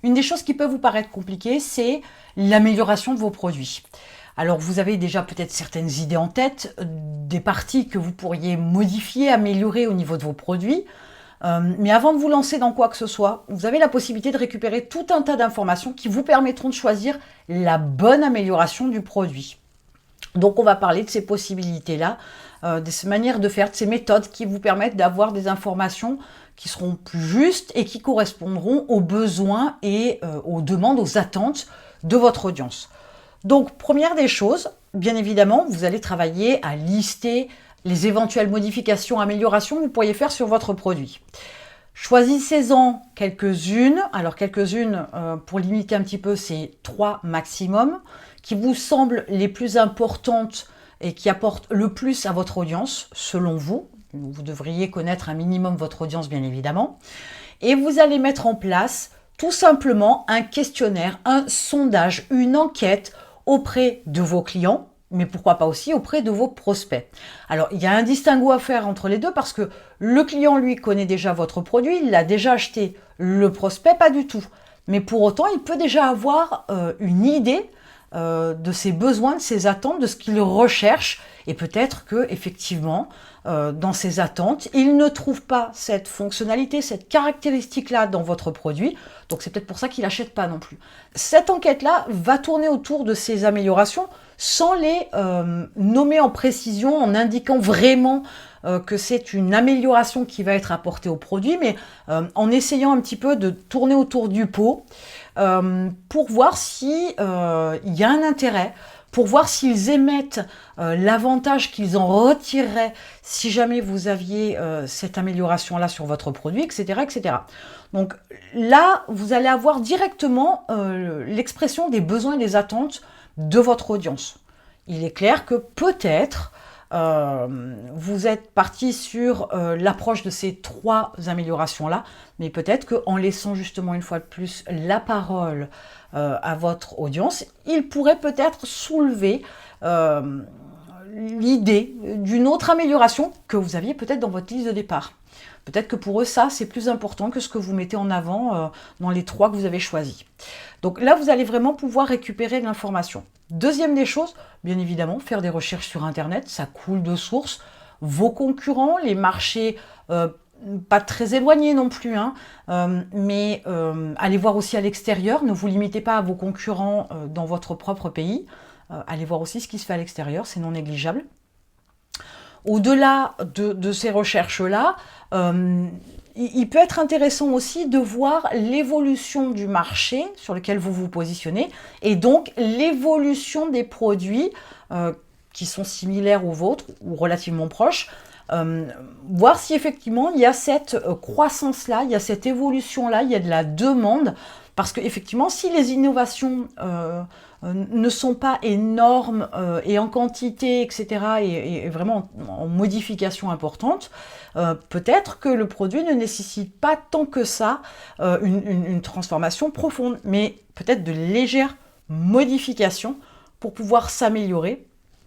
Une des choses qui peut vous paraître compliquée, c'est l'amélioration de vos produits. Alors vous avez déjà peut-être certaines idées en tête, des parties que vous pourriez modifier, améliorer au niveau de vos produits. Mais avant de vous lancer dans quoi que ce soit, vous avez la possibilité de récupérer tout un tas d'informations qui vous permettront de choisir la bonne amélioration du produit. Donc on va parler de ces possibilités-là, de ces manières de faire, de ces méthodes qui vous permettent d'avoir des informations qui seront plus justes et qui correspondront aux besoins et aux demandes, aux attentes de votre audience. Donc première des choses, bien évidemment, vous allez travailler à lister les éventuelles modifications, améliorations que vous pourriez faire sur votre produit. Choisissez-en quelques-unes. Alors quelques-unes, pour limiter un petit peu, c'est 3 maximum, qui vous semblent les plus importantes et qui apportent le plus à votre audience, selon vous. Vous devriez connaître un minimum votre audience, bien évidemment. Et vous allez mettre en place tout simplement un questionnaire, un sondage, une enquête auprès de vos clients, mais pourquoi pas aussi auprès de vos prospects. Alors, il y a un distinguo à faire entre les deux parce que le client, lui, connaît déjà votre produit, il l'a déjà acheté. Le prospect, pas du tout. Mais pour autant, il peut déjà avoir une idée de ses besoins, de ses attentes, de ce qu'il recherche. Et peut-être que effectivement, dans ses attentes, il ne trouve pas cette fonctionnalité, cette caractéristique-là dans votre produit. Donc c'est peut-être pour ça qu'il n'achète pas non plus. Cette enquête-là va tourner autour de ces améliorations sans les nommer en précision, en indiquant vraiment que c'est une amélioration qui va être apportée au produit, mais en essayant un petit peu de tourner autour du pot pour voir si il y a un intérêt, pour voir s'ils émettent l'avantage qu'ils en retireraient si jamais vous aviez cette amélioration-là sur votre produit, etc., etc. Donc là, vous allez avoir directement l'expression des besoins et des attentes de votre audience. Il est clair que peut-être vous êtes parti sur l'approche de ces 3 améliorations-là, mais peut-être qu'en laissant justement une fois de plus la parole à votre audience, il pourrait peut-être soulever l'idée d'une autre amélioration que vous aviez peut-être dans votre liste de départ. Peut-être que pour eux, ça, c'est plus important que ce que vous mettez en avant dans les 3 que vous avez choisis. Donc là, vous allez vraiment pouvoir récupérer de l'information. Deuxième des choses, bien évidemment, faire des recherches sur Internet, ça coule de source. Vos concurrents, les marchés pas très éloignés non plus, hein, mais allez voir aussi à l'extérieur. Ne vous limitez pas à vos concurrents dans votre propre pays. Allez voir aussi ce qui se fait à l'extérieur, c'est non négligeable. Au-delà de ces recherches-là, il peut être intéressant aussi de voir l'évolution du marché sur lequel vous vous positionnez et donc l'évolution des produits qui sont similaires aux vôtres ou relativement proches. Voir si effectivement il y a cette croissance-là, il y a cette évolution-là, il y a de la demande. Parce qu'effectivement, si les innovations ne sont pas énormes et en quantité, etc., et vraiment en modification importante, peut-être que le produit ne nécessite pas tant que ça une transformation profonde, mais peut-être de légères modifications pour pouvoir s'améliorer.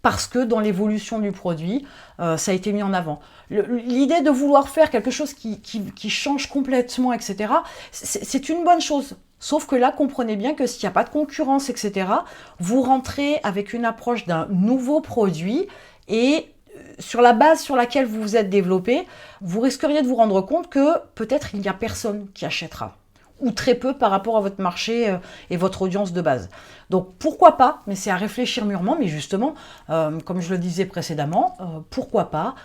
Parce que dans l'évolution du produit, ça a été mis en avant. L'idée de vouloir faire quelque chose qui change complètement, etc., c'est une bonne chose. Sauf que là, comprenez bien que s'il n'y a pas de concurrence, etc., vous rentrez avec une approche d'un nouveau produit et sur la base sur laquelle vous vous êtes développé, vous risqueriez de vous rendre compte que peut-être il n'y a personne qui achètera. Ou très peu par rapport à votre marché et votre audience de base. Donc pourquoi pas, mais c'est à réfléchir mûrement, mais justement, comme je le disais précédemment, pourquoi pas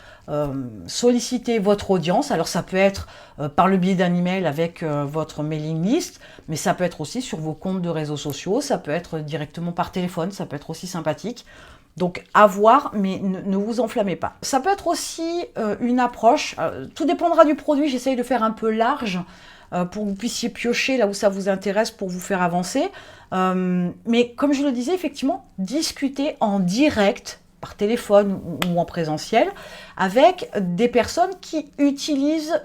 solliciter votre audience. Alors ça peut être par le biais d'un email avec votre mailing list, mais ça peut être aussi sur vos comptes de réseaux sociaux, ça peut être directement par téléphone, ça peut être aussi sympathique. Donc à voir, mais ne vous enflammez pas. Ça peut être aussi une approche, tout dépendra du produit, j'essaye de faire un peu large, pour que vous puissiez piocher là où ça vous intéresse pour vous faire avancer. Mais comme je le disais, effectivement, discuter en direct, par téléphone ou en présentiel, avec des personnes qui utilisent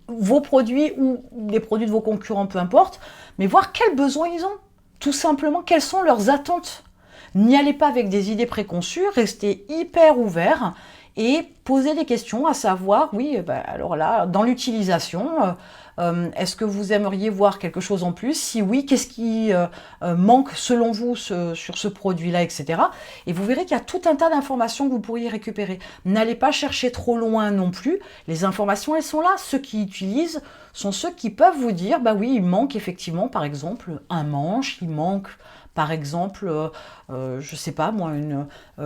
vos produits ou les produits de vos concurrents, peu importe, mais voir quels besoins ils ont. Tout simplement, quelles sont leurs attentes. N'y allez pas avec des idées préconçues, restez hyper ouvert et poser des questions, à savoir, oui, alors là, dans l'utilisation, est-ce que vous aimeriez voir quelque chose en plus? Si oui, qu'est-ce qui manque selon vous sur ce produit-là, etc. Et vous verrez qu'il y a tout un tas d'informations que vous pourriez récupérer. N'allez pas chercher trop loin non plus. Les informations, elles sont là. Ceux qui utilisent sont ceux qui peuvent vous dire, bah oui, il manque effectivement, par exemple, un manche, il manque par exemple, je sais pas moi,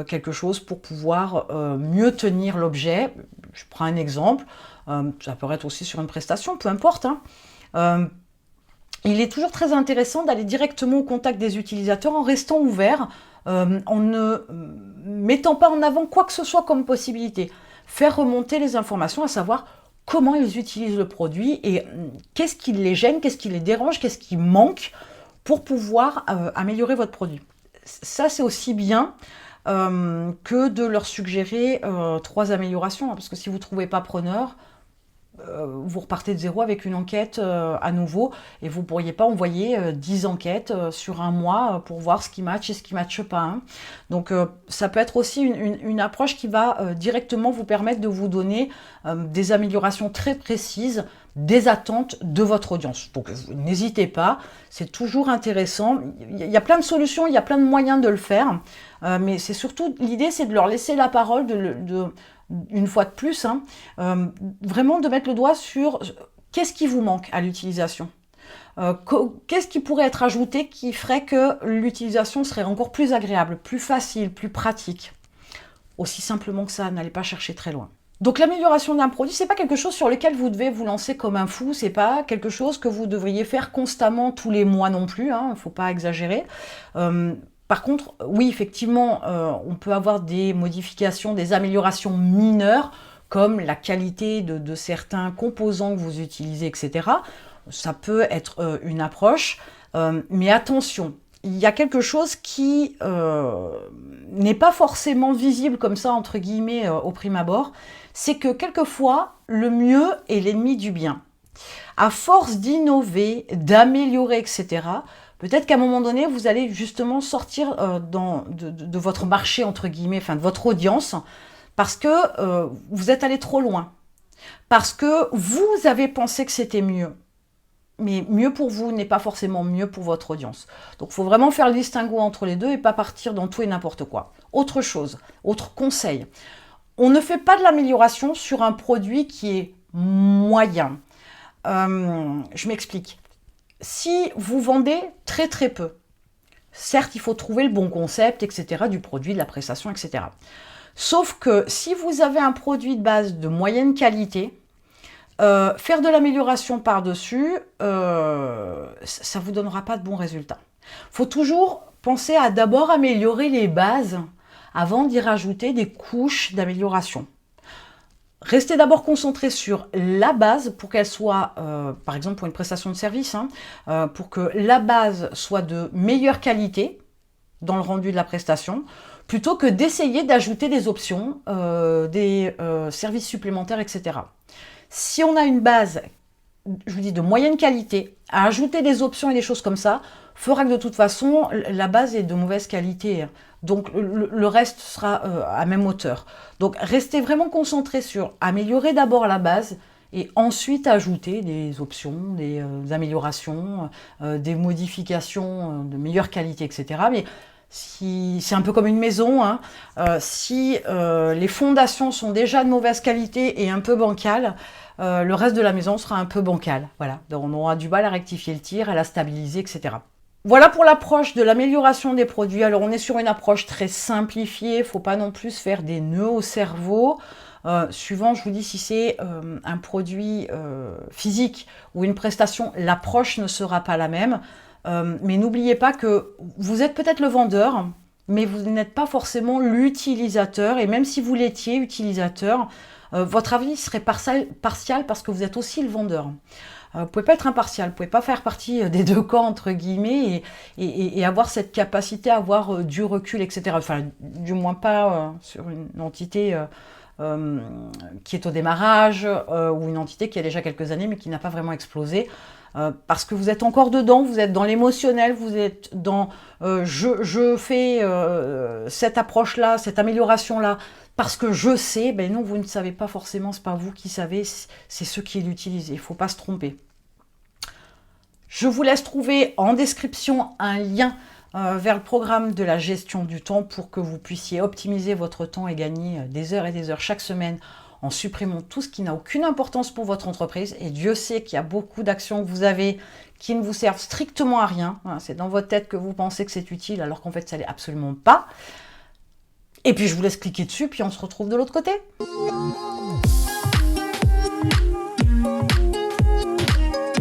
quelque chose pour pouvoir mieux tenir l'objet. Je prends un exemple, ça peut être aussi sur une prestation, peu importe, hein. Il est toujours très intéressant d'aller directement au contact des utilisateurs en restant ouvert, en ne mettant pas en avant quoi que ce soit comme possibilité. Faire remonter les informations, à savoir comment ils utilisent le produit et qu'est-ce qui les gêne, qu'est-ce qui les dérange, qu'est-ce qui manque pour pouvoir améliorer votre produit. Ça, c'est aussi bien que de leur suggérer 3 améliorations, hein, parce que si vous ne trouvez pas preneur, vous repartez de zéro avec une enquête à nouveau, et vous ne pourriez pas envoyer 10 enquêtes sur un mois pour voir ce qui match et ce qui ne matche pas, hein. Donc ça peut être aussi une approche qui va directement vous permettre de vous donner des améliorations très précises des attentes de votre audience. Donc n'hésitez pas, c'est toujours intéressant. Il y a plein de solutions, il y a plein de moyens de le faire, mais c'est surtout, l'idée c'est de leur laisser la parole, une fois de plus, hein, vraiment de mettre le doigt sur qu'est-ce qui vous manque à l'utilisation. Qu'est-ce qui pourrait être ajouté qui ferait que l'utilisation serait encore plus agréable, plus facile, plus pratique. Aussi simplement que ça, n'allez pas chercher très loin. Donc l'amélioration d'un produit, c'est pas quelque chose sur lequel vous devez vous lancer comme un fou, c'est pas quelque chose que vous devriez faire constamment tous les mois non plus, hein, faut pas exagérer. Par contre, oui, effectivement, on peut avoir des modifications, des améliorations mineures, comme la qualité de certains composants que vous utilisez, etc. Ça peut être une approche, mais attention, il y a quelque chose qui n'est pas forcément visible comme ça, entre guillemets, au prime abord, c'est que quelquefois, le mieux est l'ennemi du bien. À force d'innover, d'améliorer, etc., peut-être qu'à un moment donné, vous allez justement sortir de votre marché, entre guillemets, enfin de votre audience, parce que vous êtes allé trop loin. Parce que vous avez pensé que c'était mieux. Mais mieux pour vous n'est pas forcément mieux pour votre audience. Donc il faut vraiment faire le distinguo entre les deux et pas partir dans tout et n'importe quoi. Autre chose, autre conseil. On ne fait pas de l'amélioration sur un produit qui est moyen. Je m'explique. Si vous vendez très très peu, certes il faut trouver le bon concept, etc., du produit, de la prestation, etc. Sauf que si vous avez un produit de base de moyenne qualité, faire de l'amélioration par-dessus, ça ne vous donnera pas de bons résultats. Il faut toujours penser à d'abord améliorer les bases avant d'y rajouter des couches d'amélioration. Restez d'abord concentré sur la base pour qu'elle soit, par exemple pour une prestation de service, hein, pour que la base soit de meilleure qualité dans le rendu de la prestation, plutôt que d'essayer d'ajouter des options, des services supplémentaires, etc. Si on a une base, je vous dis, de moyenne qualité, à ajouter des options et des choses comme ça, fera que de toute façon, la base est de mauvaise qualité. Donc le reste sera à même hauteur. Donc restez vraiment concentré sur améliorer d'abord la base et ensuite ajouter des options, des améliorations, des modifications de meilleure qualité, etc. Mais si c'est un peu comme une maison, hein, si les fondations sont déjà de mauvaise qualité et un peu bancales, le reste de la maison sera un peu bancal. Voilà, donc on aura du mal à rectifier le tir, à la stabiliser, etc. Voilà pour l'approche de l'amélioration des produits. Alors on est sur une approche très simplifiée, il ne faut pas non plus faire des nœuds au cerveau. Suivant, je vous dis, si c'est un produit physique ou une prestation, l'approche ne sera pas la même. Mais n'oubliez pas que vous êtes peut-être le vendeur, mais vous n'êtes pas forcément l'utilisateur. Et même si vous l'étiez utilisateur, votre avis serait partial parce que vous êtes aussi le vendeur. Vous ne pouvez pas être impartial, vous ne pouvez pas faire partie des deux camps, entre guillemets, et avoir cette capacité à avoir du recul, etc. Enfin, du moins pas sur une entité qui est au démarrage, ou une entité qui a déjà quelques années, mais qui n'a pas vraiment explosé. Parce que vous êtes encore dedans, vous êtes dans l'émotionnel, vous êtes dans je fais cette approche-là, cette amélioration-là, Parce que je sais, ben non, vous ne savez pas forcément, c'est pas vous qui savez, c'est ceux qui l'utilisent. Il ne faut pas se tromper. Je vous laisse trouver en description un lien vers le programme de la gestion du temps pour que vous puissiez optimiser votre temps et gagner des heures et des heures chaque semaine en supprimant tout ce qui n'a aucune importance pour votre entreprise. Et Dieu sait qu'il y a beaucoup d'actions que vous avez qui ne vous servent strictement à rien. C'est dans votre tête que vous pensez que c'est utile alors qu'en fait ça l'est absolument pas. Et puis je vous laisse cliquer dessus, puis on se retrouve de l'autre côté.